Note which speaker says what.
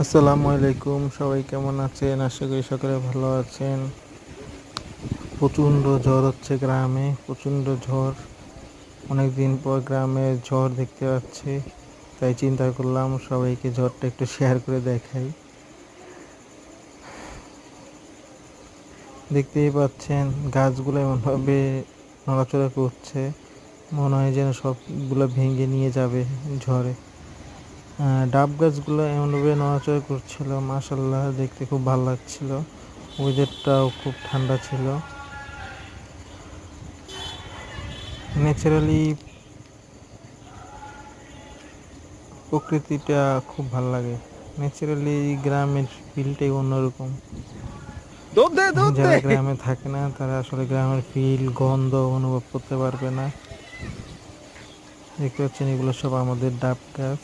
Speaker 1: আসসালামু আলাইকুম, সবাই কেমন আছেন? আশা করি সকলে ভালো আছেন। প্রচণ্ড ঝড় হচ্ছে গ্রামে, প্রচণ্ড ঝড়। অনেকদিন পর গ্রামে ঝড় দেখতে পাচ্ছি, তাই চিন্তা করলাম সবাইকে ঝড়টা একটু শেয়ার করে দেখাই। দেখতেই পাচ্ছেন গাছগুলো এমনভাবে নড়াচড়া করছে, মনে হয় যেন সবগুলো ভেঙে নিয়ে যাবে ঝড়ে। ডাব গাছগুলো এমনভাবে নড়াচড়া করছিল, মাশাল্লাহ দেখতে খুব ভালো লাগছিল। ওয়েদারটাও খুব ঠান্ডা ছিল। ন্যাচারালি প্রকৃতিটা খুব ভালো লাগে। ন্যাচারালি গ্রামের ফিলটাই অন্যরকম।
Speaker 2: দুধ দে দুধ দে।
Speaker 1: যারা গ্রামে থাকে না তারা আসলে গ্রামের ফিল গন্ধ অনুভব করতে পারবে না। দেখতে পাচ্ছেন এগুলো সব আমাদের ডাব গাছ।